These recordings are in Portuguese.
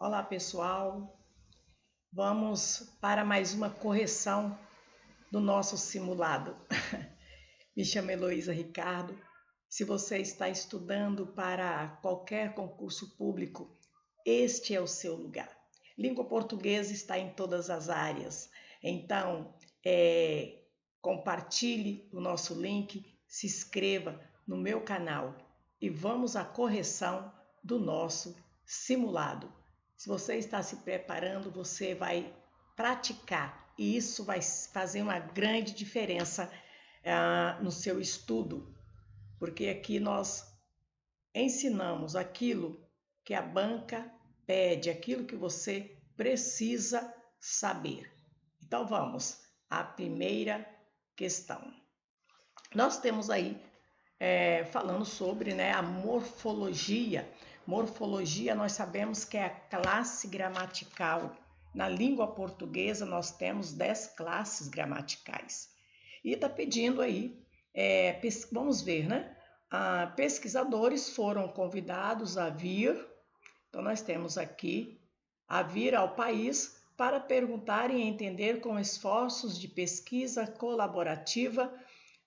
Olá, pessoal. Vamos para mais uma correção do nosso simulado. Me chamo Heloísa Ricardo. Se você está estudando para qualquer concurso público, este é o seu lugar. Língua portuguesa está em todas as áreas. Então, compartilhe o nosso link, se inscreva no meu canal e vamos à correção do nosso simulado. Se você está se preparando, você vai praticar e isso vai fazer uma grande diferença no seu estudo, porque aqui nós ensinamos aquilo que a banca pede, aquilo que você precisa saber. Então vamos à primeira questão. Nós temos aí falando sobre a morfologia. Morfologia, nós sabemos que é a classe gramatical. Na língua portuguesa, nós temos 10 classes gramaticais. E está pedindo aí, vamos ver, né? Pesquisadores foram convidados a vir, então nós temos aqui, a vir ao país para perguntar e entender com esforços de pesquisa colaborativa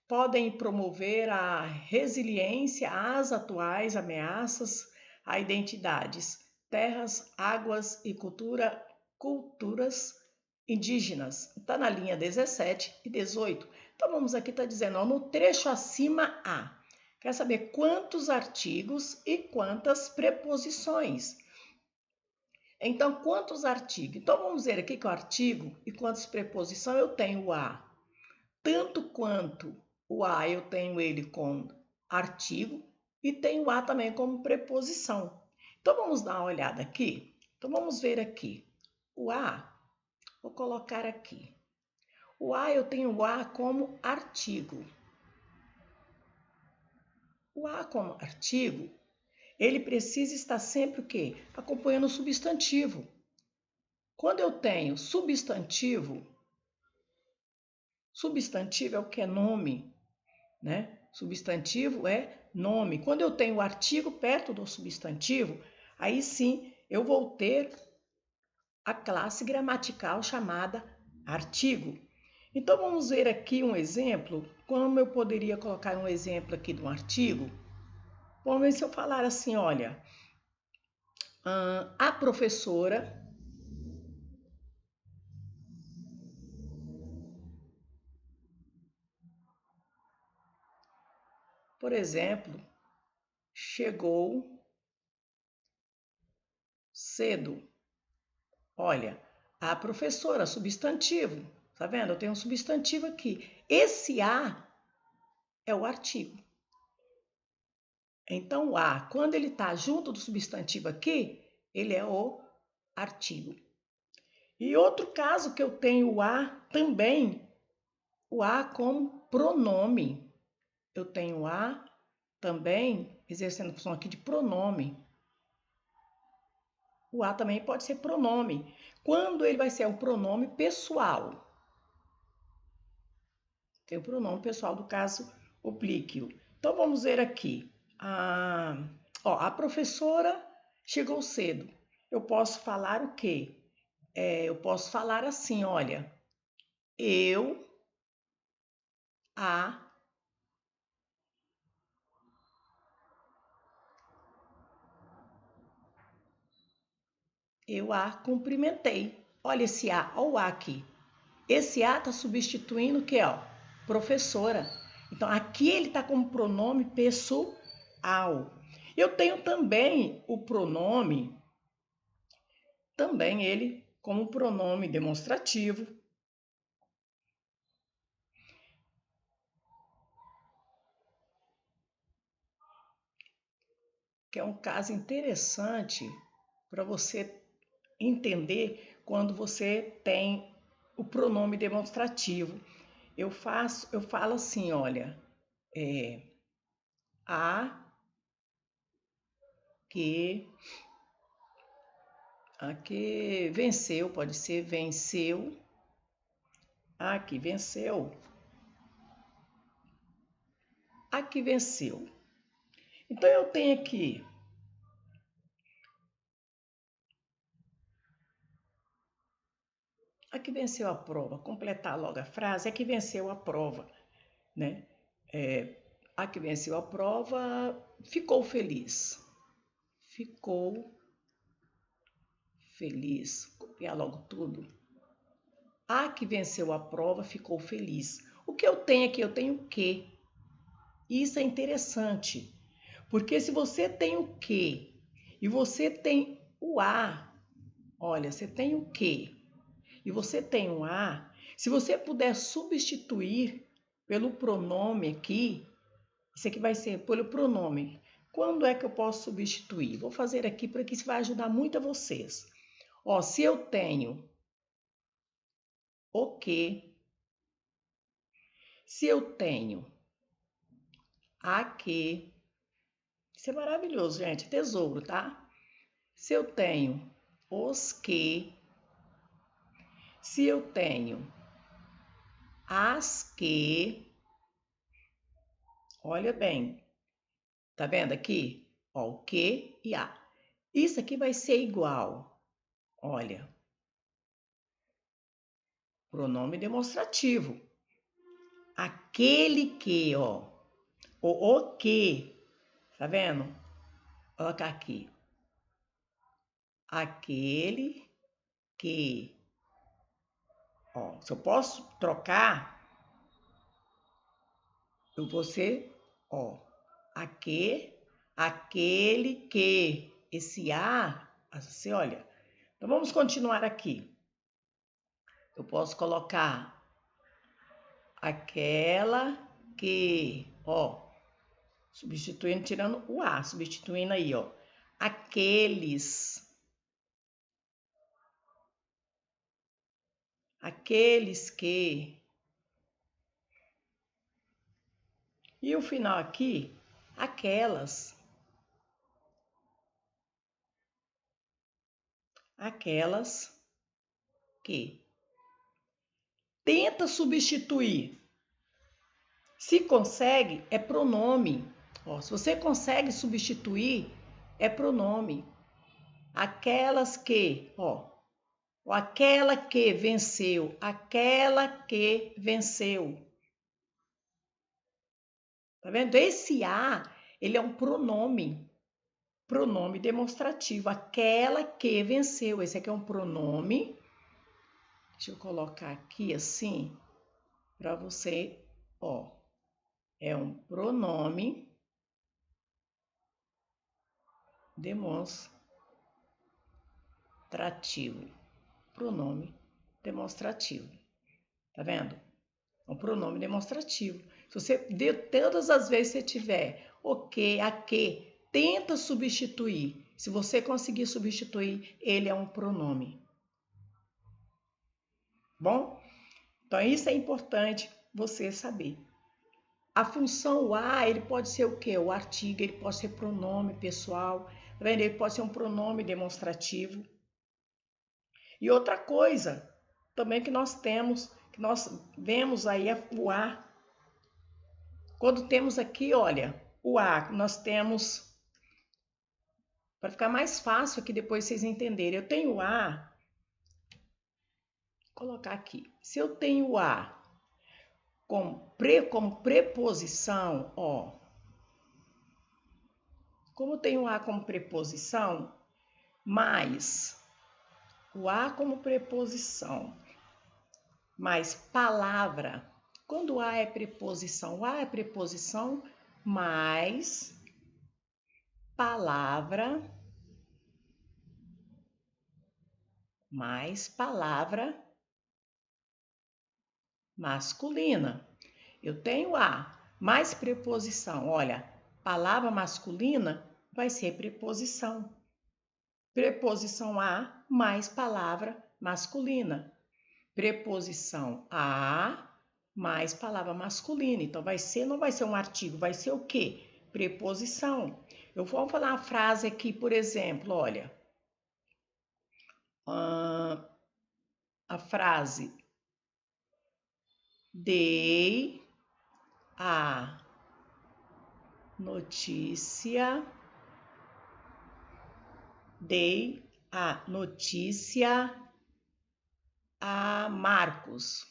podem promover a resiliência às atuais ameaças a identidades, terras, águas e culturas indígenas. Está na linha 17 e 18. Então vamos aqui, está dizendo, ó, no trecho acima há. Quer saber quantos artigos e quantas preposições. Então, quantos artigos? Então vamos ver aqui que o artigo e quantas preposições eu tenho o a. Tanto quanto o a eu tenho ele com artigo e tenho o a também como preposição. Então vamos dar uma olhada aqui. Então vamos ver aqui. O a, vou colocar aqui. O a eu tenho o a como artigo. O a como artigo, ele precisa estar sempre o quê? Acompanhando o substantivo. Quando eu tenho substantivo, substantivo é o que é nome, né? Substantivo é nome. Quando eu tenho o artigo perto do substantivo, aí sim eu vou ter a classe gramatical chamada artigo. Então vamos ver aqui um exemplo. Como eu poderia colocar um exemplo aqui de um artigo? Vamos ver se eu falar assim, olha, a professora por exemplo, chegou cedo. Olha, a professora, substantivo. Tá vendo? Eu tenho um substantivo aqui. Esse a é o artigo. Então, o a, quando ele está junto do substantivo aqui, ele é o artigo. E outro caso que eu tenho o a também, o a como pronome. Eu tenho o a também exercendo a função aqui de pronome. O a também pode ser pronome. Quando ele vai ser um pronome pessoal. Tem o pronome pessoal do caso oblíquo. Então vamos ver aqui. A professora chegou cedo. Eu posso falar o quê? Eu posso falar assim, olha. Eu a cumprimentei. Olha esse a, olha o a aqui. Esse a está substituindo o que, ó? Professora. Então, aqui ele está como pronome pessoal. Eu tenho também o pronome, também ele como pronome demonstrativo. Que é um caso interessante para você entender quando você tem o pronome demonstrativo. Eu falo assim, olha, a que venceu, pode ser venceu, a que venceu, a que venceu. Então eu tenho aqui A que venceu a prova. Completar logo a frase. A que venceu a prova, né? A que venceu a prova ficou feliz. Ficou feliz. Copiar logo tudo. A que venceu a prova ficou feliz. O que eu tenho aqui? Eu tenho o que. Isso é interessante, porque se você tem o que e você tem o a, olha, você tem o que e você tem o a, se você puder substituir pelo pronome aqui, isso aqui vai ser pelo pronome. Quando é que eu posso substituir? Vou fazer aqui porque isso vai ajudar muito a vocês. Ó, se eu tenho o que, se eu tenho a que, isso é maravilhoso, gente, tesouro, tá? Se eu tenho os que, se eu tenho as que, olha bem, tá vendo aqui? Ó, o que e a. Isso aqui vai ser igual, olha, pronome demonstrativo. Aquele que, ó, o que, tá vendo? Olha aqui. Aquele que, ó, se eu posso trocar, eu vou ser, ó, aquele que, esse a, você olha. Então vamos continuar aqui. Eu posso colocar aquela que, ó, substituindo, tirando o a, substituindo aí, ó, aqueles que. E o final aqui, aquelas que. Tenta substituir. Se consegue, é pronome. Ó, se você consegue substituir, é pronome. Aquelas que, ó, aquela que venceu, aquela que venceu. Tá vendo? Esse a, ele é um pronome demonstrativo. Aquela que venceu. Esse aqui é um pronome. Deixa eu colocar aqui assim, para você, ó. É um pronome demonstrativo. Pronome demonstrativo. Tá vendo? É um pronome demonstrativo. Se você, de todas as vezes que você tiver o que, a que, tenta substituir. Se você conseguir substituir, ele é um pronome. Bom? Então, isso é importante você saber. A função a, ele pode ser o quê? O artigo, ele pode ser pronome pessoal, tá vendo? Ele pode ser um pronome demonstrativo. E outra coisa também que nós temos, que nós vemos aí o a. Quando temos aqui, olha, o a, nós temos, para ficar mais fácil aqui depois vocês entenderem, eu tenho o a, vou colocar aqui, se eu tenho o a como preposição, ó, como eu tenho o a como preposição, mais o a como preposição, mais palavra. Quando o a é preposição, o a é preposição mais palavra masculina. Eu tenho a mais preposição. Olha, palavra masculina vai ser preposição. Preposição a mais palavra masculina. Preposição a mais palavra masculina. Então, vai ser, não vai ser um artigo, vai ser o quê? Preposição. Eu vou falar uma frase aqui, por exemplo, olha. A frase dei a notícia a Marcos.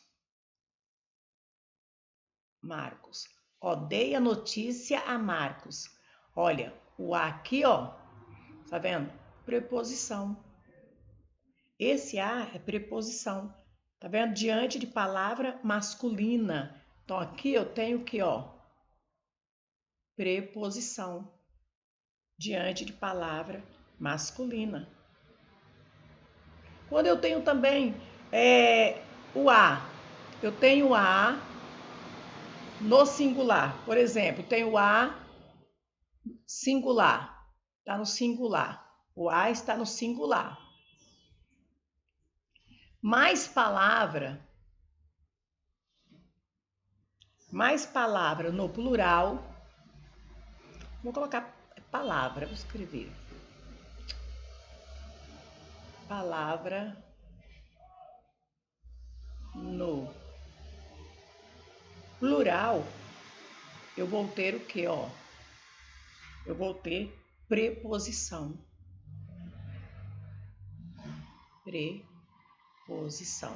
Marcos. Ó, dei a notícia a Marcos. Olha, o a aqui, ó, tá vendo? Preposição. Esse a é preposição. Tá vendo? Diante de palavra masculina. Então, aqui eu tenho que, ó, preposição. Diante de palavra masculina. Quando eu tenho também o a, eu tenho a no singular. Por exemplo, tenho a singular. Está no singular. O a está no singular. Mais palavra no plural. Vou colocar palavra, vou escrever. Palavra no plural, eu vou ter o quê, ó? Eu vou ter preposição. Preposição.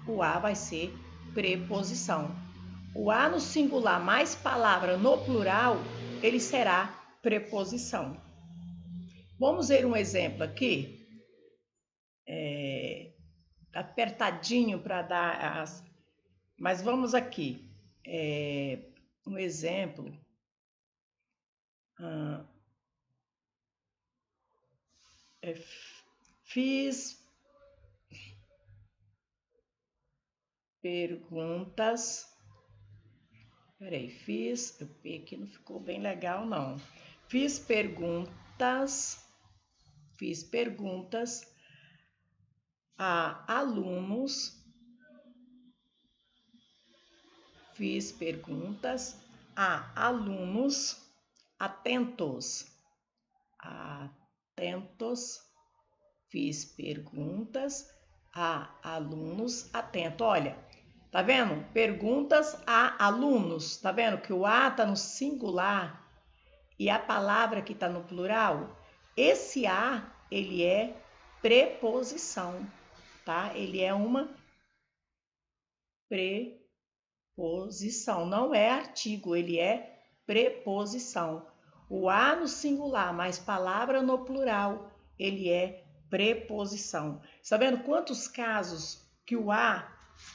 O a vai ser preposição. O a no singular mais palavra no plural, ele será preposição. Vamos ver um exemplo aqui. Apertadinho para dar as... Mas vamos aqui. Um exemplo. Fiz perguntas. Peraí, o P aqui não ficou bem legal, não. Fiz perguntas a alunos. Fiz perguntas a alunos atentos. Atentos. Fiz perguntas a alunos atentos. Olha, tá vendo? Perguntas a alunos. Tá vendo que o a tá no singular e a palavra que tá no plural? Esse a, ele é preposição, tá? Ele é uma preposição, não é artigo, ele é preposição. O a no singular mais palavra no plural, ele é preposição. Está vendo quantos casos que o a,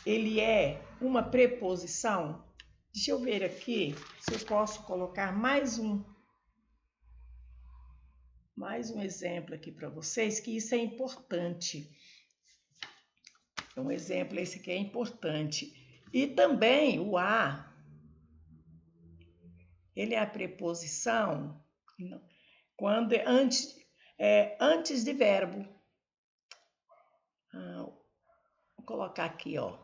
ele é uma preposição? Deixa eu ver aqui se eu posso colocar mais um exemplo aqui para vocês, que isso é importante. Um exemplo esse que é importante. E também o a, ele é a preposição quando antes de verbo. Vou colocar aqui, ó.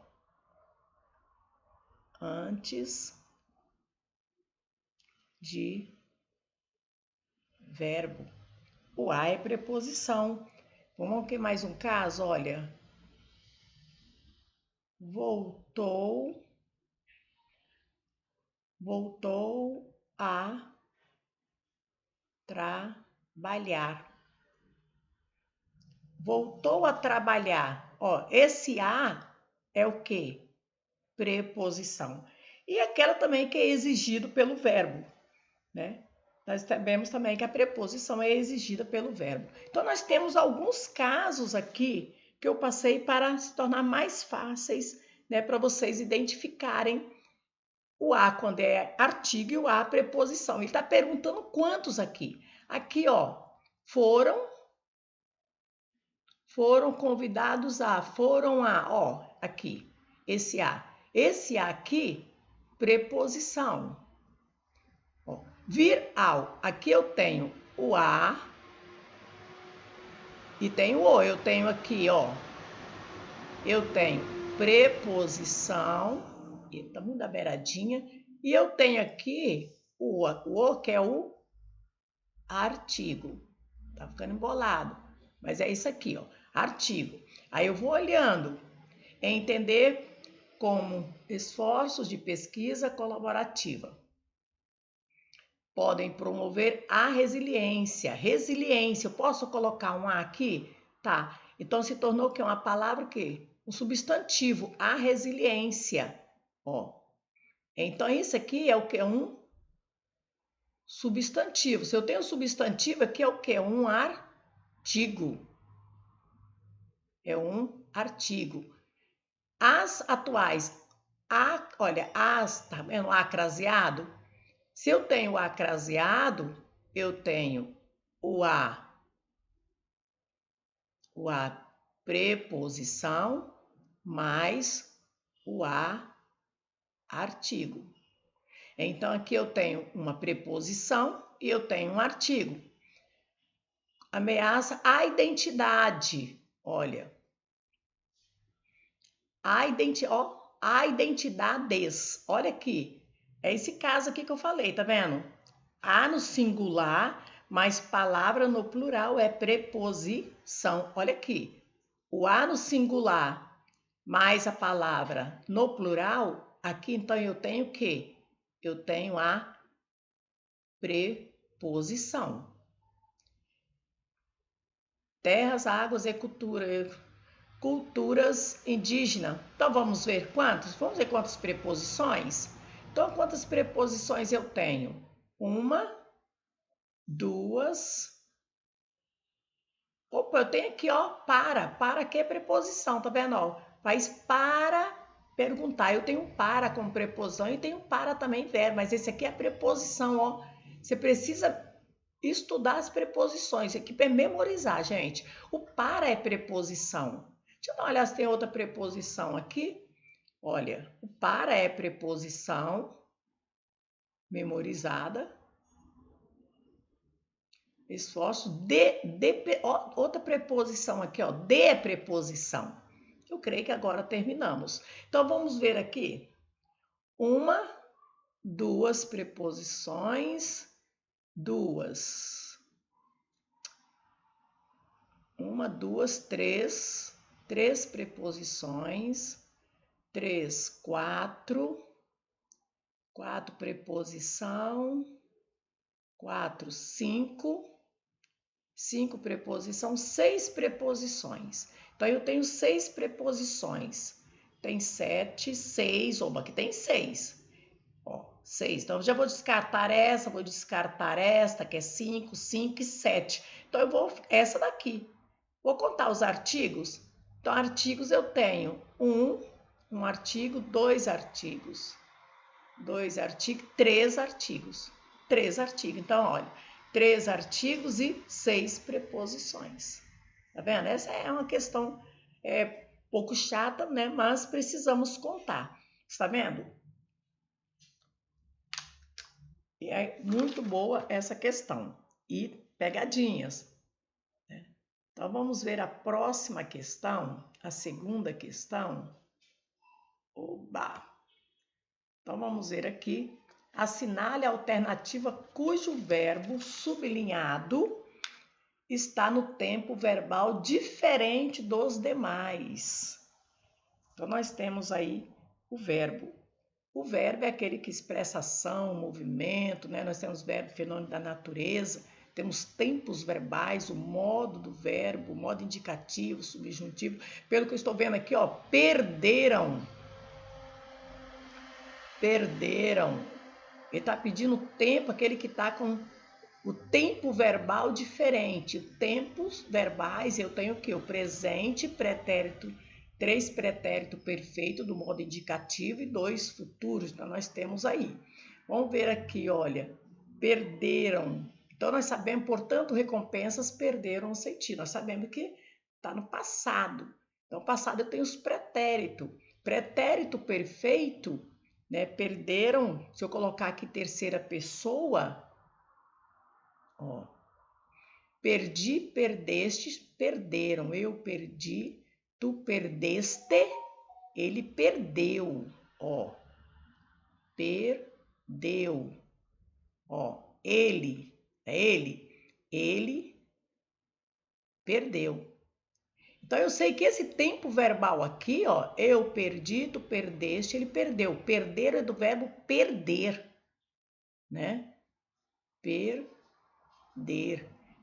Antes de verbo. O a é preposição. Vamos ver mais um caso, olha. Voltou a trabalhar. Voltou a trabalhar. Ó, esse a é o quê? Preposição. E aquela também que é exigido pelo verbo, né? Nós sabemos também que a preposição é exigida pelo verbo. Então, nós temos alguns casos aqui que eu passei para se tornar mais fáceis, né, para vocês identificarem o a quando é artigo e o a preposição. Ele está perguntando quantos aqui. Aqui, ó, foram convidados a, ó, aqui, esse a. Esse a aqui, preposição. Ó, vir ao, aqui eu tenho o a e tenho o. Eu tenho aqui, ó, eu tenho preposição, tá muito da beiradinha, e eu tenho aqui o que é o artigo. Tá ficando embolado, mas é isso aqui, ó, artigo. Aí eu vou olhando, entender como esforços de pesquisa colaborativa podem promover a resiliência. Resiliência, eu posso colocar um a aqui? Tá. Então se tornou que uma palavra que um substantivo, a resiliência, ó. Então, isso aqui é o que? Um substantivo. Se eu tenho substantivo, aqui é o que? Um artigo. É um artigo. As atuais, olha, tá vendo? Acraseado. Se eu tenho o acraseado, eu tenho o a preposição mais o a artigo. Então, aqui eu tenho uma preposição e eu tenho um artigo. Ameaça a identidade. Olha. A identidades. Olha aqui. É esse caso aqui que eu falei, tá vendo? A no singular, mas palavra no plural é preposição. Olha aqui. O a no singular, mais a palavra no plural, aqui então eu tenho o quê? Eu tenho a preposição. Terras, águas e culturas indígenas. Então vamos ver quantos? Vamos ver quantas preposições? Então quantas preposições eu tenho? Uma, duas. Opa, eu tenho aqui, ó, para. Para que é preposição, tá vendo? Ó, faz para perguntar. Eu tenho para como preposição e tenho para também verbo, mas esse aqui é a preposição, ó. Você precisa estudar as preposições. Aqui para memorizar, gente. O para é preposição. Deixa eu dar uma olhada se tem outra preposição aqui. Olha, o para é preposição memorizada. Esforço outra preposição aqui, ó. De é preposição. Eu creio que agora terminamos. Então vamos ver aqui. Uma, duas preposições, duas. Uma, duas, três preposições, três, quatro preposição, quatro, cinco preposição, seis preposições. Então eu tenho seis preposições. Tem sete, seis, oba, aqui tem seis. Ó, seis. Então eu já vou descartar esta, que é cinco e sete. Então eu vou essa daqui. Vou contar os artigos. Então, artigos eu tenho um artigo, dois artigos, três artigos. Então, olha, três artigos e seis preposições. Tá vendo? Essa é uma questão pouco chata, né? Mas precisamos contar. Está vendo? E é muito boa essa questão. E pegadinhas. Então, vamos ver a próxima questão, a segunda questão. Oba! Então, vamos ver aqui. Assinale a alternativa cujo verbo sublinhado está no tempo verbal diferente dos demais. Então, nós temos aí o verbo. O verbo é aquele que expressa ação, movimento, né? Nós temos verbo, fenômeno da natureza. Temos tempos verbais, o modo do verbo, o modo indicativo, subjuntivo. Pelo que eu estou vendo aqui, ó, perderam. Perderam. Ele está pedindo tempo, aquele que está com o tempo verbal diferente. Tempos verbais, eu tenho o quê? O presente, pretérito, três pretérito perfeito do modo indicativo e dois futuros. Então, nós temos aí. Vamos ver aqui, olha. Perderam. Então, nós sabemos, portanto, recompensas perderam o sentido. Nós sabemos que está no passado. Então, passado eu tenho os pretérito. Pretérito perfeito, né? Perderam, se eu colocar aqui terceira pessoa, ó. Perdi, perdeste, perderam. Eu perdi, tu perdeste, ele perdeu. Ó. Perdeu. Ó. Ele perdeu. Então eu sei que esse tempo verbal aqui, ó, eu perdi, tu perdeste, ele perdeu. Perder é do verbo perder, né? Perder,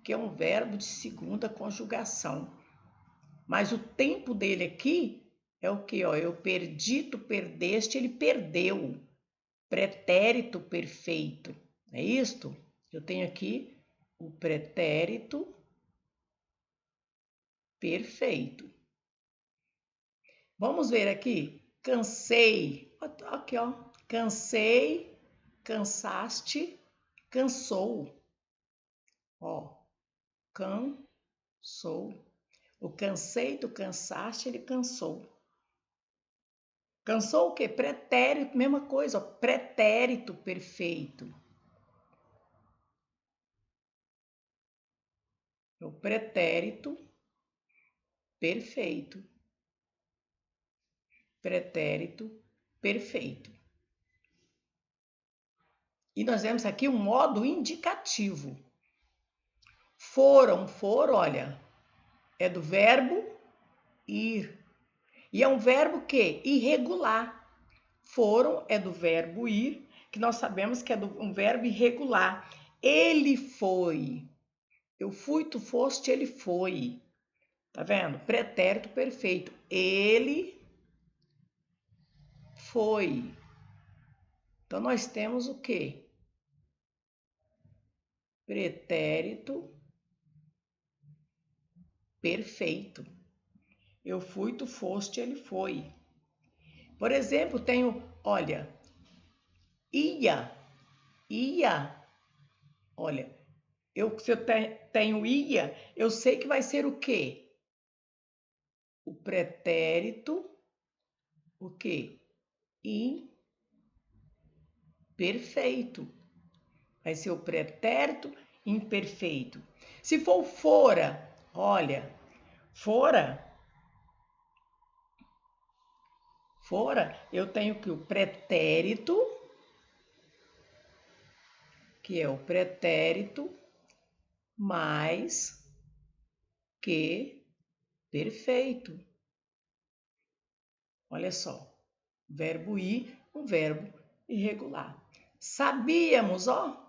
que é um verbo de segunda conjugação. Mas o tempo dele aqui é o que? Ó, eu perdi, tu perdeste, ele perdeu. Pretérito perfeito. É isto? Eu tenho aqui o pretérito perfeito. Vamos ver aqui. Cansei. Aqui, ó. Cansei, cansaste, cansou. Ó, cansou. O cansei, tu cansaste, ele cansou. Cansou o quê? Pretérito, mesma coisa, ó. Pretérito perfeito. O pretérito perfeito. Pretérito perfeito. E nós vemos aqui um modo indicativo. Foram, olha, é do verbo ir. E é um verbo que? Irregular. Foram é do verbo ir, que nós sabemos que é um verbo irregular. Ele foi. Eu fui, tu foste, ele foi. Tá vendo? Pretérito perfeito. Ele foi. Então nós temos o quê? Pretérito perfeito. Eu fui, tu foste, ele foi. Por exemplo, tenho, olha, ia. Olha, se eu tenho ia, eu sei que vai ser o quê? O pretérito, o quê? Imperfeito. Vai ser o pretérito imperfeito. Se for fora, olha, fora, eu tenho que o pretérito, que é o pretérito mais que perfeito. Olha só, verbo ir, um verbo irregular. Sabíamos, ó,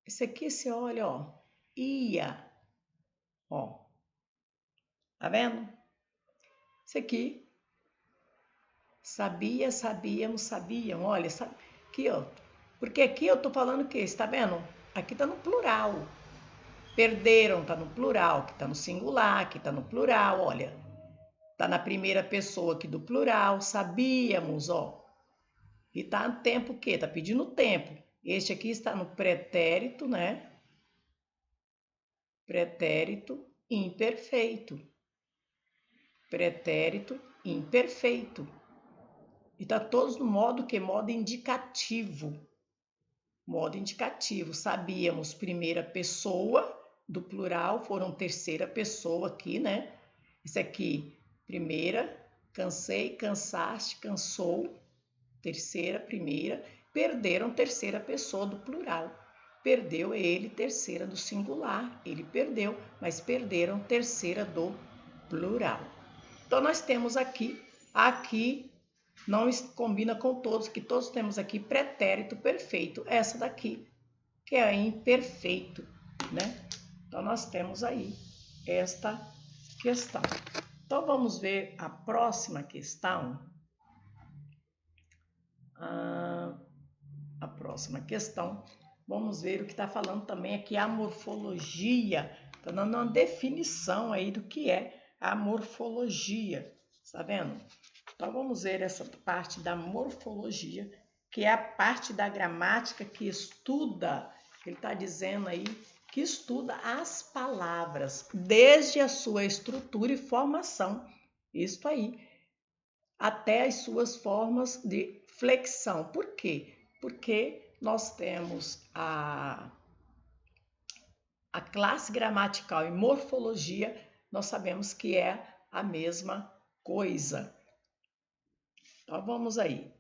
esse aqui você olha, ó, ia, ó, tá vendo? Esse aqui, sabia, sabíamos, sabiam, olha, aqui, ó, porque aqui eu tô falando o quê? Está vendo? Aqui tá no plural. Perderam, tá no plural, aqui tá no singular, aqui tá no plural, olha. Tá na primeira pessoa aqui do plural, sabíamos, ó. E tá no tempo o quê? Tá pedindo tempo. Este aqui está no pretérito, né? Pretérito imperfeito. Pretérito imperfeito. E tá todos no modo que? Modo indicativo. Modo indicativo. Sabíamos primeira pessoa do plural, foram terceira pessoa aqui, né? Isso aqui, primeira, cansei, cansaste, cansou, terceira, primeira, perderam terceira pessoa do plural. Perdeu ele, terceira do singular, ele perdeu, mas perderam terceira do plural. Então nós temos aqui não combina com todos, que todos temos aqui pretérito perfeito, essa daqui, que é imperfeito, né? Então nós temos aí esta questão. Então vamos ver a próxima questão. A próxima questão, vamos ver o que está falando também aqui, a morfologia. Está dando uma definição aí do que é a morfologia, está vendo? Então vamos ver essa parte da morfologia, que é a parte da gramática que estuda, ele está dizendo aí, que estuda as palavras, desde a sua estrutura e formação, isto aí, até as suas formas de flexão. Por quê? Porque nós temos a classe gramatical e morfologia, nós sabemos que é a mesma coisa. Então vamos aí.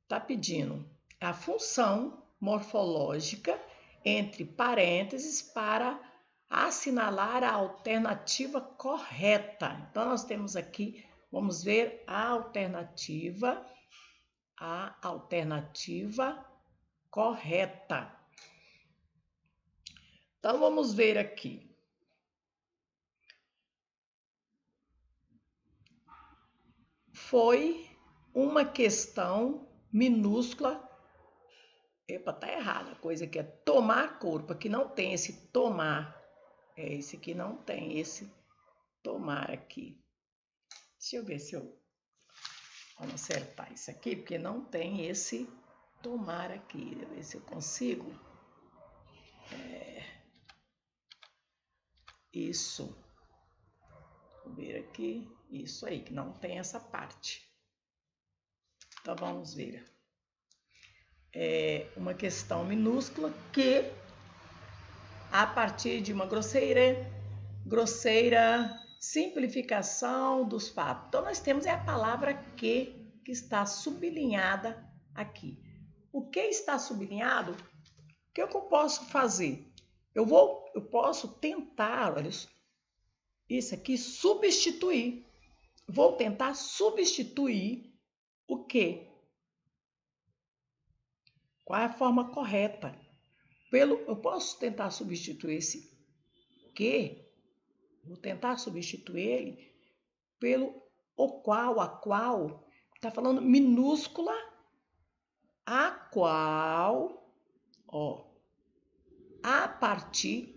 Está pedindo a função morfológica entre parênteses para assinalar a alternativa correta. Então nós temos aqui, vamos ver a alternativa correta. Então vamos ver aqui. foi uma questão minúscula. Epa, tá errada a coisa aqui, é tomar corpo. Aqui não tem esse tomar. Esse aqui não tem esse tomar aqui. Deixa eu ver se eu... Vamos acertar isso aqui, porque não tem esse tomar aqui. Deixa eu ver se eu consigo. Isso. Vou ver aqui. Isso aí, que não tem essa parte. Então, vamos ver. É uma questão minúscula que, a partir de uma grosseira simplificação dos fatos. Então, nós temos a palavra que está sublinhada aqui. O que está sublinhado? O que eu posso fazer? Eu posso tentar, olha isso aqui, substituir. Vou tentar substituir o que? Qual é a forma correta? Eu posso tentar substituir esse que, vou tentar substituir ele pelo o qual, a qual, está falando minúscula, a qual, ó, a partir,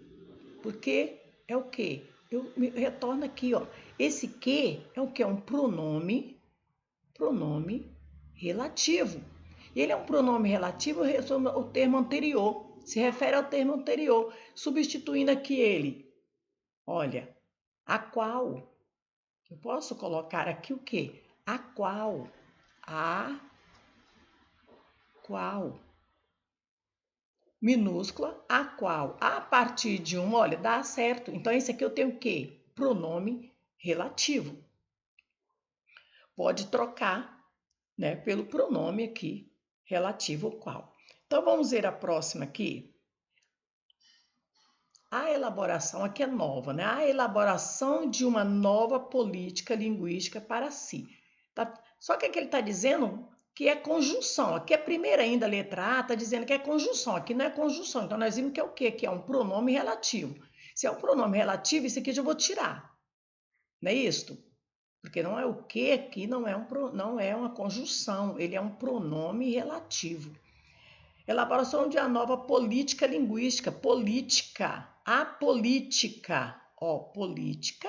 porque é o que? Eu retorno aqui, ó. Esse que é o que? É um pronome relativo. Ele é um pronome relativo ao termo anterior, se refere ao termo anterior, substituindo aqui ele. Olha, a qual, eu posso colocar aqui o quê? A qual, minúscula, a qual, a partir de um, olha, dá certo. Então, esse aqui eu tenho o quê? Pronome relativo. Pode trocar, né, pelo pronome aqui, relativo ao qual. Então, vamos ver a próxima aqui. A elaboração aqui é nova, né? A elaboração de uma nova política linguística para si. Tá? Só que aqui ele está dizendo que é conjunção. Aqui a primeira ainda, a letra A, está dizendo que é conjunção. Aqui não é conjunção. Então, nós vimos que é o quê? Que é um pronome relativo. Se é um pronome relativo, isso aqui eu já vou tirar. Não é isto? Porque não é o que aqui, não é uma conjunção. Ele é um pronome relativo. Elaboração de uma nova política linguística. Política. A política. Ó, política.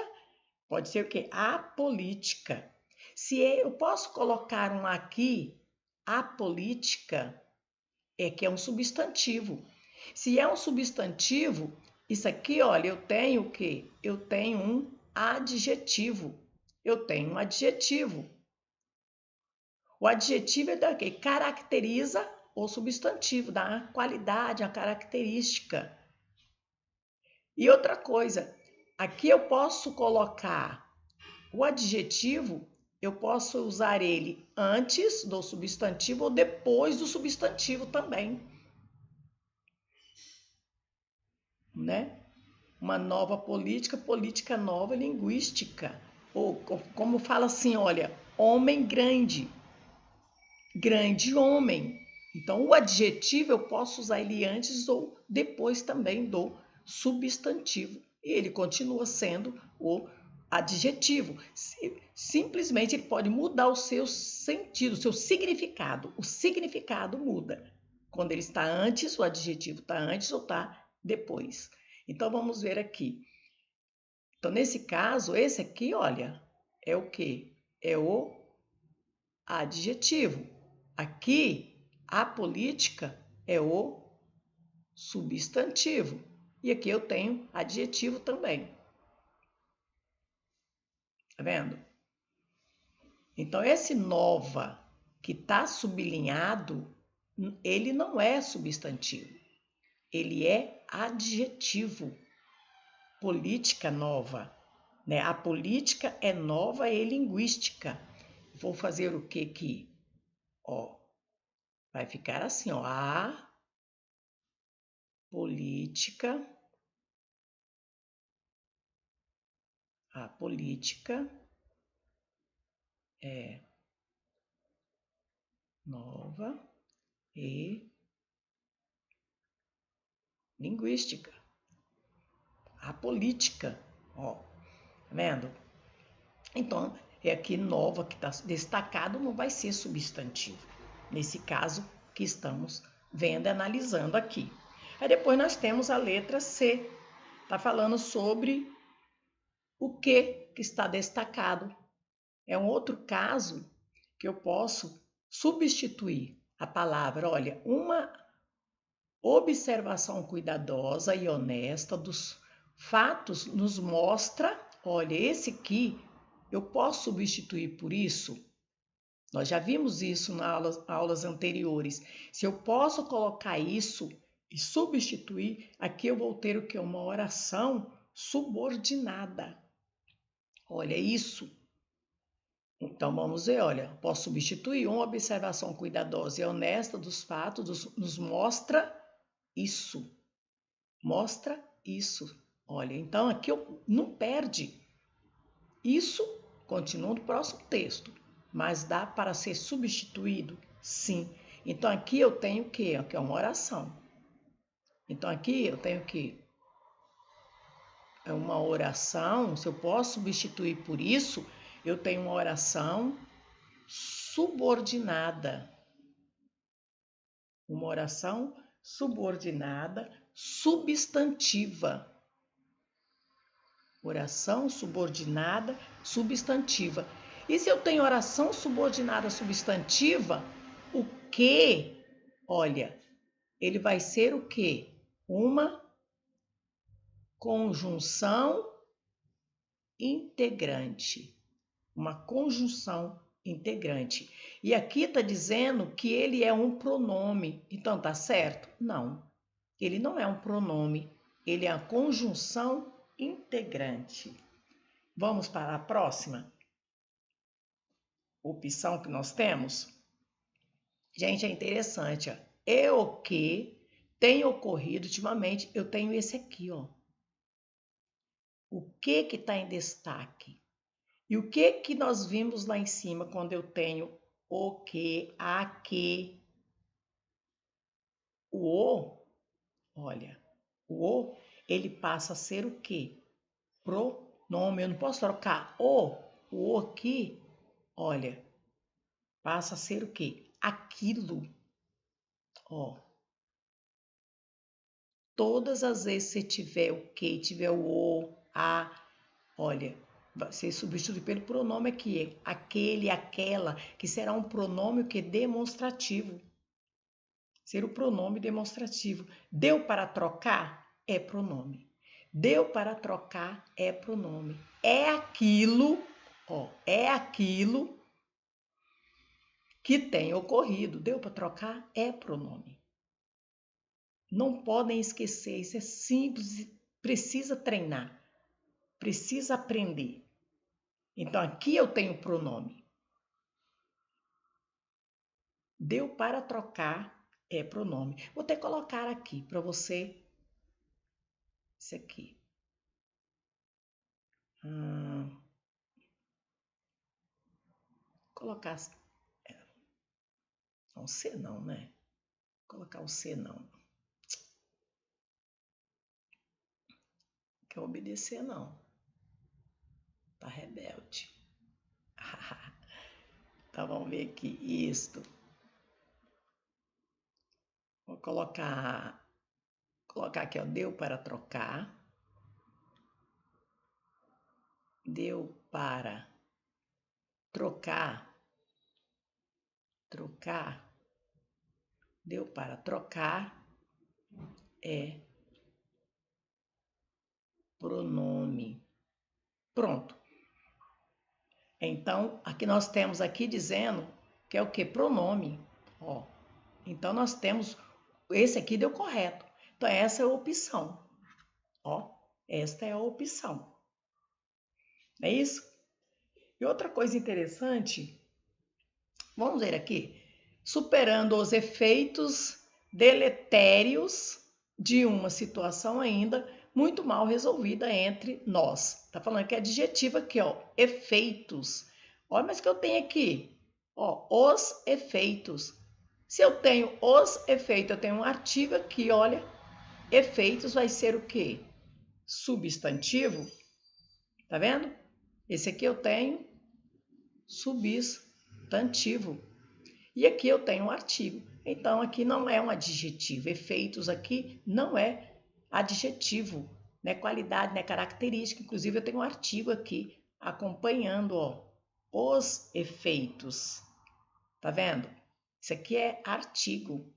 Pode ser o quê? A política. Se eu posso colocar um aqui, a política, é que é um substantivo. Se é um substantivo, isso aqui, olha, eu tenho o quê? Eu tenho um adjetivo. Eu tenho um adjetivo. O adjetivo é daqui, caracteriza o substantivo, dá qualidade, a característica. E outra coisa, aqui eu posso colocar o adjetivo, eu posso usar ele antes do substantivo ou depois do substantivo também. Né? Uma nova política, política nova linguística. Ou como fala assim, olha, homem grande, grande homem. Então, o adjetivo eu posso usar ele antes ou depois também do substantivo. E ele continua sendo o adjetivo. Simplesmente ele pode mudar o seu sentido, o seu significado. O significado muda. Quando ele está antes, o adjetivo está antes ou está depois. Então, vamos ver aqui. Então, nesse caso, esse aqui, olha, é o quê? É o adjetivo. Aqui, a política é o substantivo. E aqui eu tenho adjetivo também. Tá vendo? Então, esse nova que está sublinhado, ele não é substantivo. Ele é adjetivo. Política nova. Né? A política é nova e linguística. Vou fazer o que aqui? Ó, vai ficar assim, ó. A política é nova e linguística. A política, ó, tá vendo? Então, é aqui nova, que está destacado, não vai ser substantivo. Nesse caso que estamos vendo e analisando aqui. Aí depois nós temos a letra C. Está falando sobre o que está destacado. É um outro caso que eu posso substituir a palavra. Olha, uma observação cuidadosa e honesta dos fatos nos mostra, olha, esse aqui eu posso substituir por isso. Nós já vimos isso nas aulas anteriores. Se eu posso colocar isso e substituir, aqui eu vou ter o que? Uma oração subordinada. Olha isso. Então vamos ver, olha, posso substituir uma observação cuidadosa e honesta dos fatos, nos mostra isso. Mostra isso. Olha, então aqui eu não perde. Isso continua no próximo texto, mas dá para ser substituído? Sim. Então aqui eu tenho o quê? Aqui é uma oração. Então aqui eu tenho o quê? É uma oração. Se eu posso substituir por isso, eu tenho uma oração subordinada. Uma oração subordinada, substantiva. Oração subordinada, substantiva. E se eu tenho oração subordinada substantiva, o que? Olha, ele vai ser o quê? Uma conjunção integrante. Uma conjunção integrante. E aqui está dizendo que ele é um pronome. Então, tá certo? Não. Ele não é um pronome. Ele é a conjunção integrante. Vamos para a próxima opção que nós temos? Gente, é interessante. Ó. É o que tem ocorrido ultimamente. Eu tenho esse aqui, ó. O que está em destaque? E o que nós vimos lá em cima quando eu tenho o que, a que? O, olha, o, ele passa a ser o quê? Pronome. Eu não posso trocar o aqui, olha, passa a ser o quê? Aquilo. Ó. Todas as vezes que você tiver o que, tiver o, a, olha, você substitui pelo pronome aqui, aquele, aquela, que será um pronome que demonstrativo. Ser o pronome demonstrativo. Deu para trocar? É pronome. Deu para trocar? É pronome. É aquilo, ó, é aquilo que tem ocorrido. Deu para trocar? É pronome. Não podem esquecer, isso é simples, precisa treinar, precisa aprender. Então, aqui eu tenho pronome. Deu para trocar é pronome. Vou até colocar aqui para você. Isso aqui. Colocar. Não, C não, né? Colocar o C não. Quer obedecer, não. Tá rebelde. Então, vamos ver aqui. Isto. Vou colocar aqui, ó. Deu para trocar. Deu para trocar. Trocar. Deu para trocar. É pronome. Pronto. Então, aqui nós temos aqui dizendo que é o que? Pronome. Ó. Então, nós temos, esse aqui deu correto. Então, essa é a opção. Ó, esta é a opção. É isso? E outra coisa interessante, vamos ver aqui, superando os efeitos deletérios de uma situação ainda muito mal resolvida entre nós. Tá falando que é adjetivo aqui, ó, efeitos. Olha, mas que eu tenho aqui, ó, os efeitos. Se eu tenho os efeitos, eu tenho um artigo aqui, olha, efeitos vai ser o quê? Substantivo. Tá vendo? Esse aqui eu tenho substantivo. E aqui eu tenho um artigo. Então, aqui não é um adjetivo. Efeitos aqui não é adjetivo, né? Qualidade, né? Característica. Inclusive, eu tenho um artigo aqui acompanhando, ó, os efeitos. Tá vendo? Isso aqui é artigo.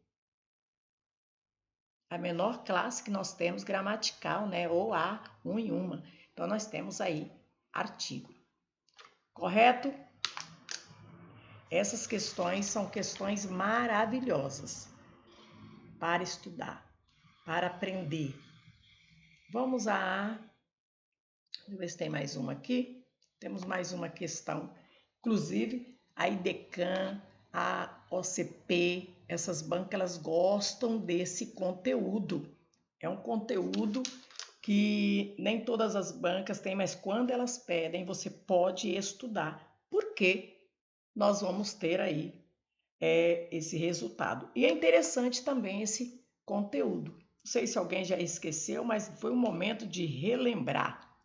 A menor classe que nós temos gramatical, né? Ou a, um em uma. Então, nós temos aí artigo. Correto? Essas questões são questões maravilhosas para estudar, para aprender. Vamos a... Deixa eu ver se tem mais uma aqui. Temos mais uma questão. Inclusive, a IDECAM, a OCP, essas bancas, elas gostam desse conteúdo. É um conteúdo que nem todas as bancas têm, mas quando elas pedem, você pode estudar. Por quê? Nós vamos ter aí esse resultado. E é interessante também esse conteúdo. Não sei se alguém já esqueceu, mas foi um momento de relembrar.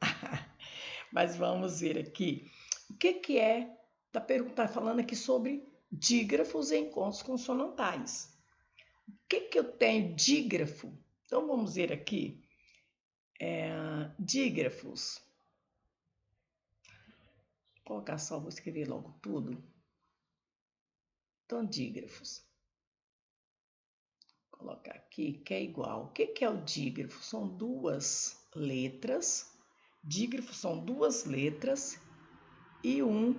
Mas vamos ver aqui. O que é? Está falando aqui sobre dígrafos e encontros consonantais. O que eu tenho dígrafo? Então vamos ver aqui. Dígrafos. Vou colocar só, vou escrever logo tudo. Então, dígrafos. Vou colocar aqui que é igual. O que é o dígrafo? São duas letras. Dígrafo são duas letras e um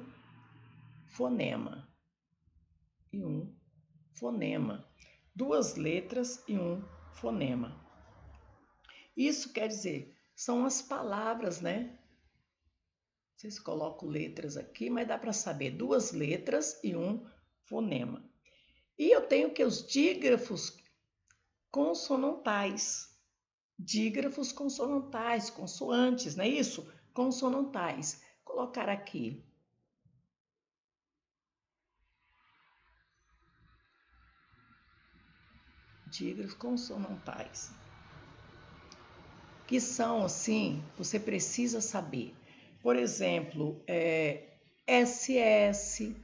fonema. Duas letras e um fonema. Isso quer dizer, são as palavras, né? Vocês colocam letras aqui, mas dá para saber duas letras e um fonema. E eu tenho que os dígrafos consonantais. Dígrafos consonantais, consoantes, não é isso? Consonantais. Vou colocar aqui. Dígrafos consonantais. Que são, assim, você precisa saber. Por exemplo, SS,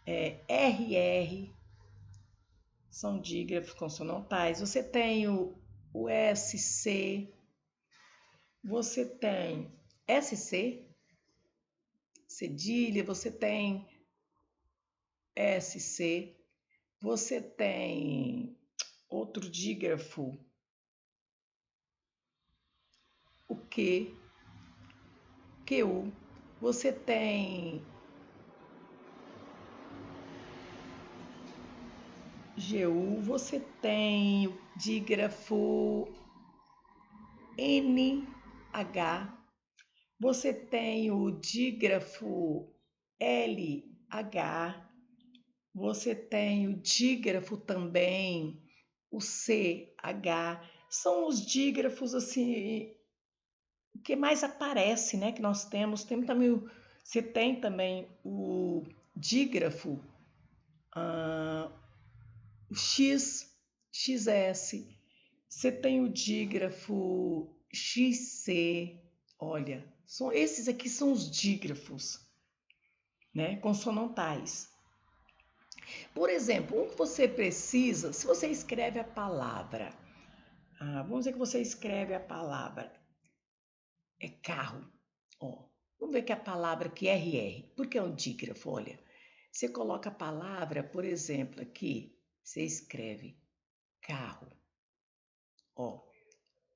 RR, são dígrafos consonantais. Você tem o SC, você tem SC, cedilha, você tem SC, você tem outro dígrafo, o Q, QU, você tem GU, você tem o dígrafo NH, você tem o dígrafo LH, você tem o dígrafo também, o CH, são os dígrafos assim que mais aparece, né? Que nós temos. Tem também você tem também o dígrafo, o X, XS. Você tem o dígrafo XC. Olha, esses aqui são os dígrafos, né? Consonantais. Por exemplo, um que você precisa, se você escreve a palavra, vamos dizer que você escreve a palavra carro. Ó, vamos ver que a palavra aqui é RR. Por que é um dígrafo? Olha, você coloca a palavra, por exemplo, aqui, você escreve carro. Ó,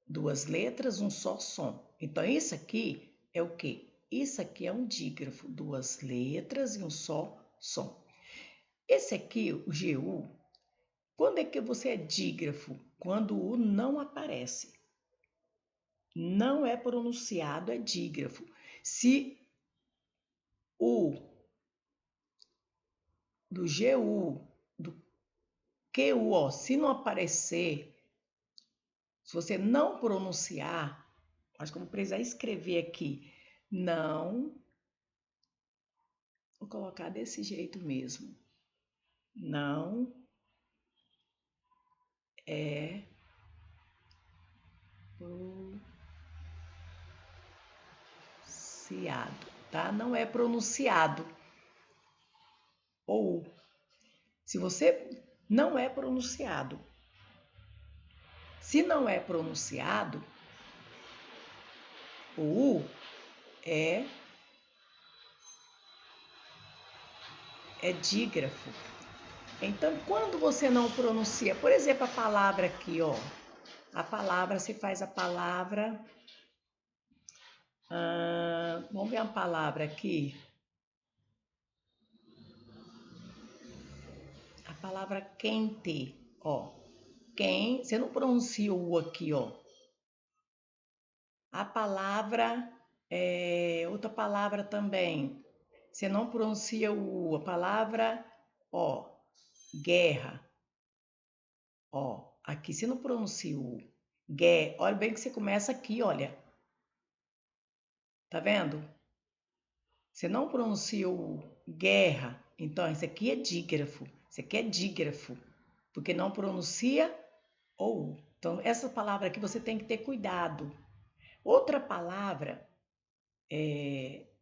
duas letras, um só som. Então, isso aqui é o quê? Isso aqui é um dígrafo, duas letras e um só som. Esse aqui, o GU, quando é que você é dígrafo? Quando o não aparece. Não é pronunciado, é dígrafo. Se o do GU, do QU, ó, se não aparecer, se você não pronunciar, acho que eu vou precisar escrever aqui, não, vou colocar desse jeito mesmo, não é pronunciado, tá? Não é pronunciado. ou U. Se você não é pronunciado. Se não é pronunciado, o U é dígrafo. Então, quando você não pronuncia, por exemplo, a palavra aqui, ó, a palavra, se faz a palavra, vamos ver a palavra aqui, a palavra quente, ó, quem, você não pronuncia o U aqui, ó. A palavra, outra palavra também, você não pronuncia o U, a palavra, ó, guerra, ó, aqui você não pronuncia o U, olha bem que você começa aqui, olha, tá vendo? Você não pronuncia o guerra, então isso aqui é dígrafo, isso aqui é dígrafo, porque não pronuncia ou. Então, essa palavra aqui você tem que ter cuidado. Outra palavra,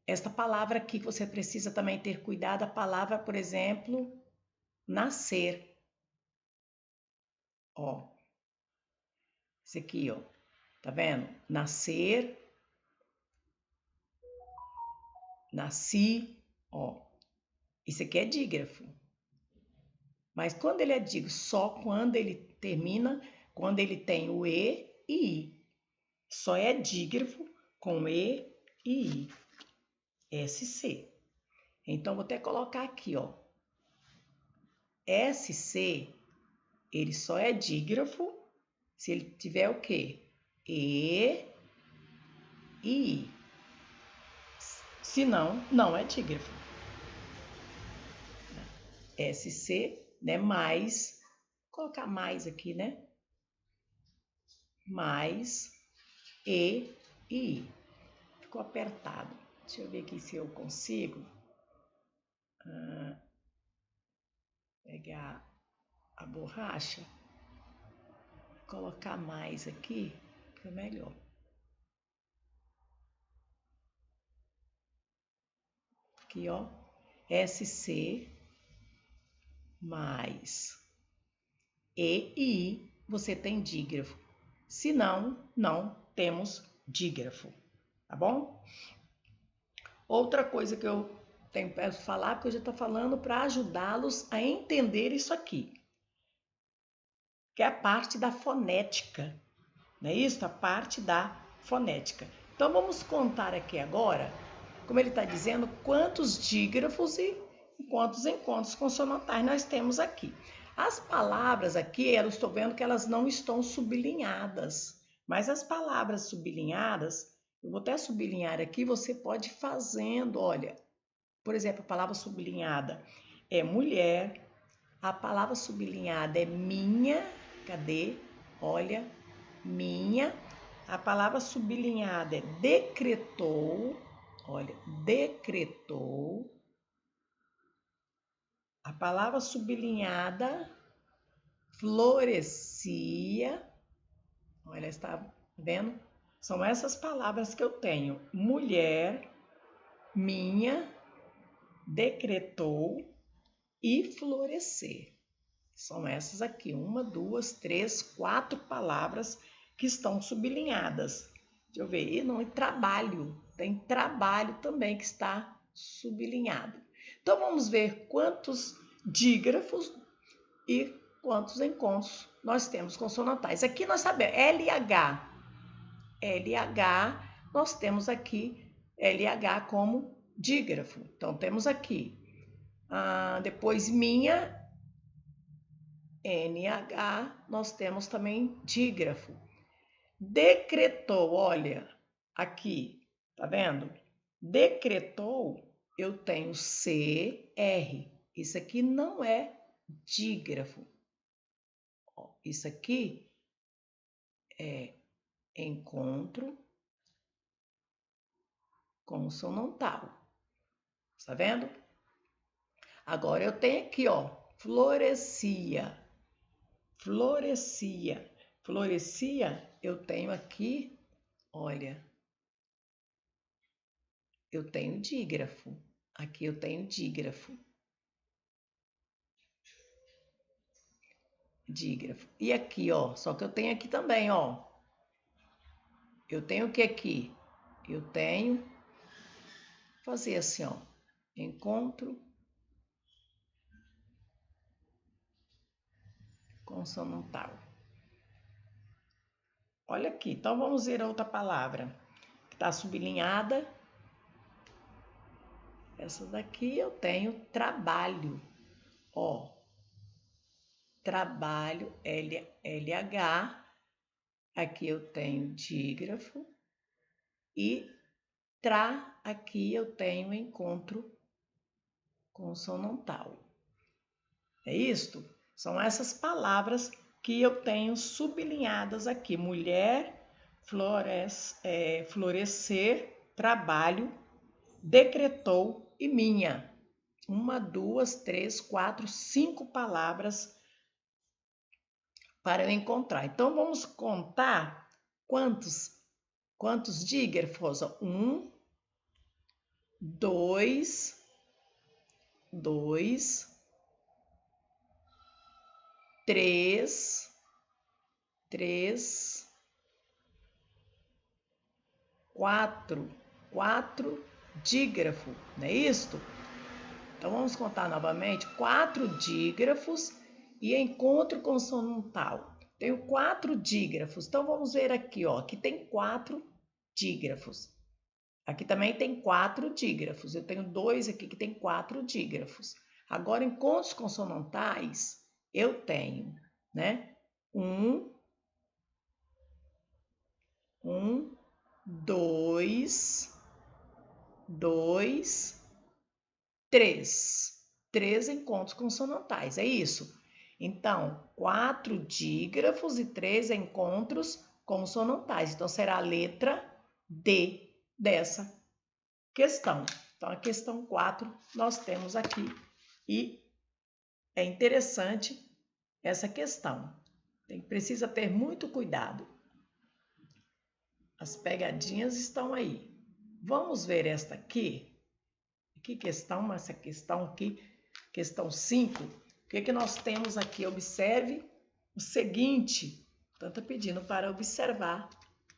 esta palavra aqui que você precisa também ter cuidado, a palavra, por exemplo, nascer. Ó, isso aqui, ó, tá vendo? Nascer, nasci, ó, isso aqui é dígrafo. Mas quando ele é dígrafo, só quando ele termina, quando ele tem o E e I. Só é dígrafo com E e I. SC. Então, vou até colocar aqui, ó. SC, ele só é dígrafo se ele tiver o quê? E e I. Se não, não é dígrafo. SC, né? Mais, vou colocar mais aqui, né? Mais E e I. Ficou apertado. Deixa eu ver aqui se eu consigo pegar a borracha, colocar mais aqui, fica melhor. Aqui, ó, SC mais E e I, você tem dígrafo. Se não, não temos dígrafo, tá bom? Outra coisa que eu tenho para falar, porque eu já estou falando para ajudá-los a entender isso aqui, que é a parte da fonética, não é isso? A parte da fonética. Então vamos contar aqui agora, como ele está dizendo, quantos dígrafos e quantos encontros consonantais nós temos aqui. As palavras aqui, eu estou vendo que elas não estão sublinhadas, mas as palavras sublinhadas, eu vou até sublinhar aqui, você pode ir fazendo, olha, por exemplo, a palavra sublinhada é mulher, a palavra sublinhada é minha, cadê? Olha, minha. A palavra sublinhada é decretou, olha, decretou. A palavra sublinhada florescia, olha, está vendo? São essas palavras que eu tenho: mulher, minha, decretou e florescer. São essas aqui, 1, 2, 3, 4 palavras que estão sublinhadas. Deixa eu ver, e não, e trabalho, tem trabalho também que está sublinhado. Então vamos ver quantos dígrafos e quantos encontros nós temos consonantais. Aqui nós sabemos, LH, nós temos aqui LH como dígrafo. Então temos aqui, depois minha, NH, nós temos também dígrafo. Decretou, olha, aqui, tá vendo? Decretou, eu tenho CR. Isso aqui não é dígrafo. Isso aqui é encontro consonantal. Tá vendo? Agora eu tenho aqui, ó, florescia. Florescia. Florescia, eu tenho aqui, olha, eu tenho dígrafo. Aqui eu tenho dígrafo. dígrafo. E aqui, ó, só que eu tenho aqui também, ó. Eu tenho o que aqui? Eu tenho, fazer assim, ó, encontro consonantal. Olha aqui, então vamos ver a outra palavra que está sublinhada. Essa daqui eu tenho trabalho, ó, trabalho, LH, aqui eu tenho dígrafo e aqui eu tenho encontro consonantal. É isto? São essas palavras que eu tenho sublinhadas aqui. Mulher, florescer, trabalho, decretou e minha. 1, 2, 3, 4, 5 palavras para eu encontrar. Então, vamos contar quantos dígrafos? 1, 2, 3, 4 dígrafos, não é isto? Então vamos contar novamente: 4 dígrafos e encontro consonantal. Tenho 4 dígrafos. Então vamos ver aqui, ó, aqui tem 4 dígrafos. Aqui também tem 4 dígrafos. Eu tenho 2 aqui que tem 4 dígrafos. Agora, encontros consonantais, eu tenho, né? 1, 2, 3. 3 encontros consonantais, é isso. Então, 4 dígrafos e 3 encontros consonantais. Então, será a letra D dessa questão. Então, a questão 4 nós temos aqui. E é interessante essa questão. Precisa ter muito cuidado. As pegadinhas estão aí. Vamos ver esta aqui. Que questão? Essa questão aqui, questão 5. O que nós temos aqui? Observe o seguinte. Então, está pedindo para observar,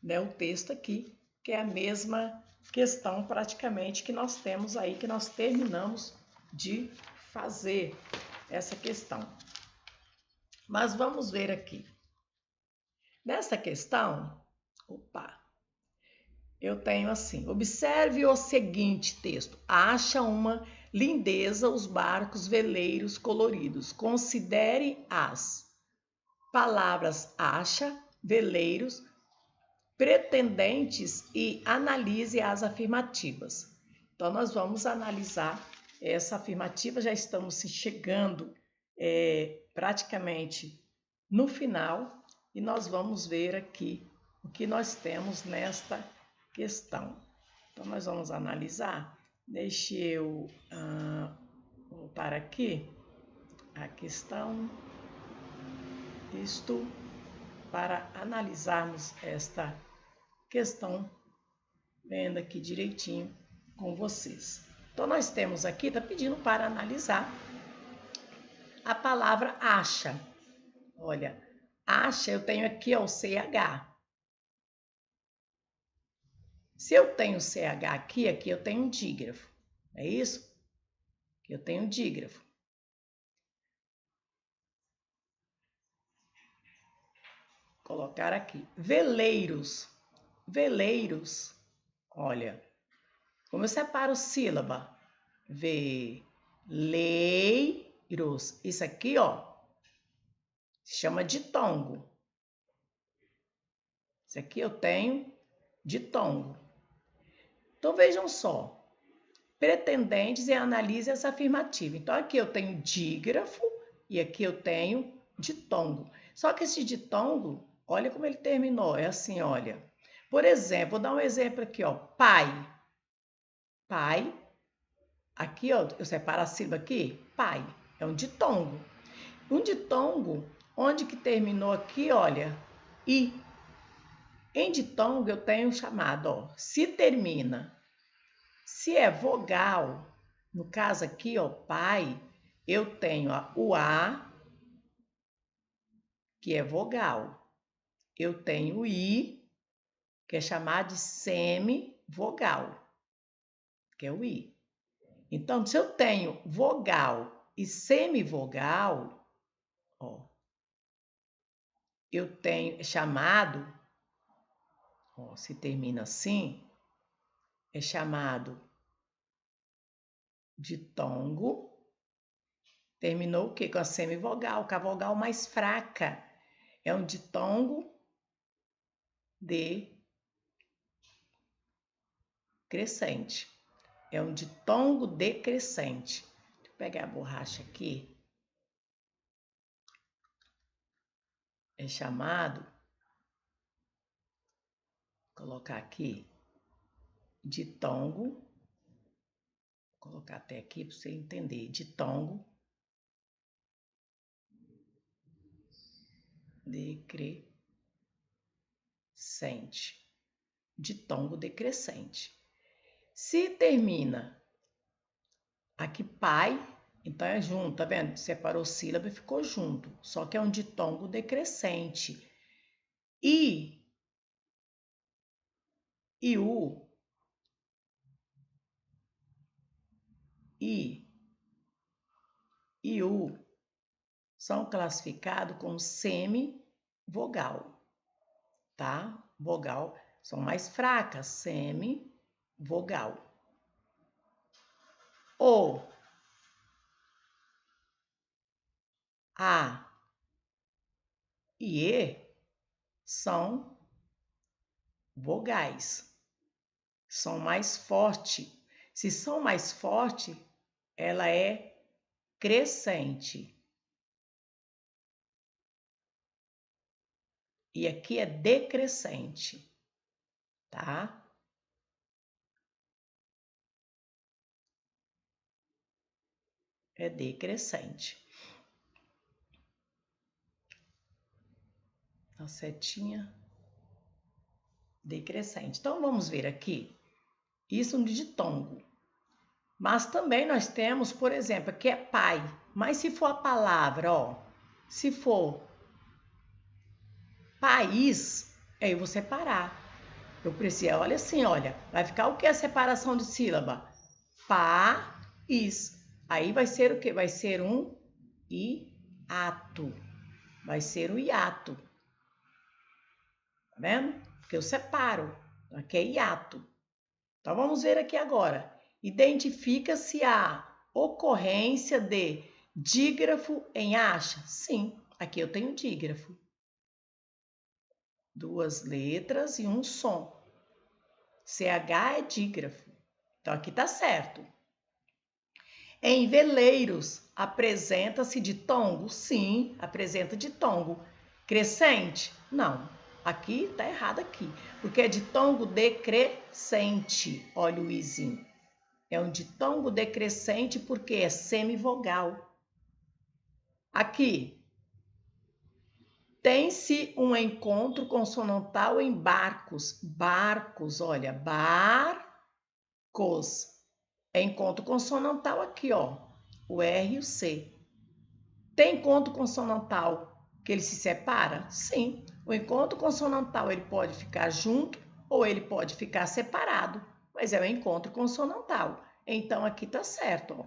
né, o texto aqui, que é a mesma questão praticamente que nós temos aí, que nós terminamos de fazer essa questão. Mas vamos ver aqui. Nessa questão, eu tenho assim: observe o seguinte texto. Acha uma lindeza os barcos veleiros coloridos. Considere as palavras acha, veleiros, pretendentes e analise as afirmativas. Então, nós vamos analisar essa afirmativa. Já estamos chegando praticamente no final e nós vamos ver aqui o que nós temos nesta questão. Então, nós vamos analisar. Deixe eu voltar aqui a questão. Isto para analisarmos esta questão, vendo aqui direitinho com vocês. Então, nós temos aqui, está pedindo para analisar a palavra acha. Olha, acha, eu tenho aqui ó, o CH. Se eu tenho CH aqui eu tenho um dígrafo. É isso? Aqui eu tenho um dígrafo. Colocar aqui. Veleiros. Veleiros. Olha, como eu separo sílaba? Veleiros. Isso aqui, ó, se chama ditongo. Isso aqui eu tenho ditongo. Então, vejam só. Pretendentes e analise essa afirmativa. Então, aqui eu tenho dígrafo e aqui eu tenho ditongo. Só que esse ditongo, olha como ele terminou. É assim, olha. Por exemplo, vou dar um exemplo aqui, ó. Pai. Pai. Aqui, ó, eu separo a sílaba aqui. Pai. É um ditongo. Um ditongo, onde que terminou aqui, olha, I. Em ditongo eu tenho chamado, ó, se termina. Se é vogal, no caso aqui, ó, pai, eu tenho ó, o A, que é vogal. Eu tenho I, que é chamado de semivogal, que é o I. Então, se eu tenho vogal e semivogal, ó, eu tenho chamado, ó, se termina assim, é chamado ditongo. Terminou o quê? Com a semivogal, com a vogal mais fraca. É um ditongo decrescente. É um ditongo decrescente. Deixa eu pegar a borracha aqui. É chamado, vou colocar aqui, ditongo. Vou colocar até aqui para você entender. Ditongo decrescente. Ditongo decrescente. Se termina aqui pai, então é junto, tá vendo? Separou sílaba e ficou junto. Só que é um ditongo decrescente. I e U, I e U são classificados como semivogal, tá? Vogal são mais fracas, semivogal. O, A e E são vogais, são mais fortes. Se são mais fortes, ela é crescente. E aqui é decrescente, tá? É decrescente. A setinha decrescente. Então, vamos ver aqui. Isso no ditongo. Mas também nós temos, por exemplo, aqui é pai. Mas se for a palavra, ó, se for país, aí eu vou separar. Eu preciso, olha assim, olha, vai ficar o que a separação de sílaba? País. Aí vai ser o que? Vai ser um hiato. Vai ser um hiato. Tá vendo? Porque eu separo. Aqui é hiato. Então vamos ver aqui agora. Identifica-se a ocorrência de dígrafo em acha? Sim, aqui eu tenho dígrafo. Duas letras e um som. CH é dígrafo. Então aqui tá certo. Em veleiros, apresenta-se ditongo? Sim, apresenta ditongo. Crescente? Não. Aqui tá errado aqui, porque é ditongo decrescente. Olha o izinho. É um ditongo decrescente porque é semivogal. Aqui, tem-se um encontro consonantal em barcos. Barcos, olha, barcos. É encontro consonantal aqui, ó, o R e o C. Tem encontro consonantal que ele se separa? Sim. O encontro consonantal ele pode ficar junto ou ele pode ficar separado, mas é o encontro consonantal. Então aqui tá certo, ó.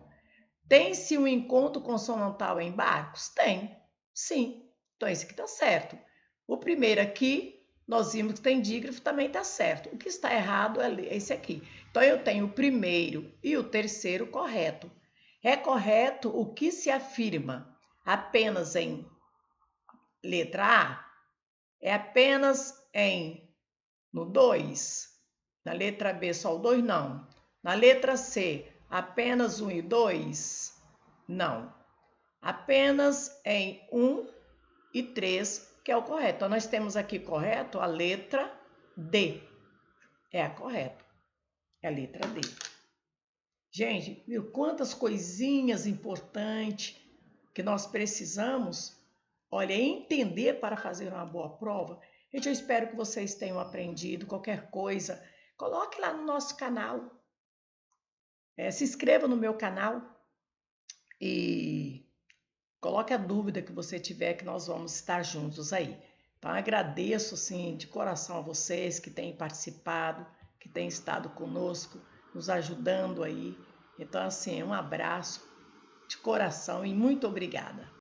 Tem-se um encontro consonantal em barcos? Tem, sim. Então esse aqui tá certo. O primeiro aqui, nós vimos que tem dígrafo, também tá certo. O que está errado é esse aqui. Então eu tenho o primeiro e o terceiro correto. É correto o que se afirma apenas em letra A? É apenas no 2. Na letra B só o 2? Não. Na letra C, apenas 1 e 2? Não. Apenas em 1 e 3, que é o correto. Então, nós temos aqui correto a letra D. É a correta. É a letra D. Gente, viu quantas coisinhas importantes que nós precisamos, olha, entender para fazer uma boa prova. Gente, eu espero que vocês tenham aprendido. Qualquer coisa, coloque lá no nosso canal. Se inscreva no meu canal e Coloque a dúvida que você tiver que nós vamos estar juntos aí. Então agradeço sim de coração a vocês que têm participado, que têm estado conosco, nos ajudando aí. Então assim, um abraço de coração e muito obrigada.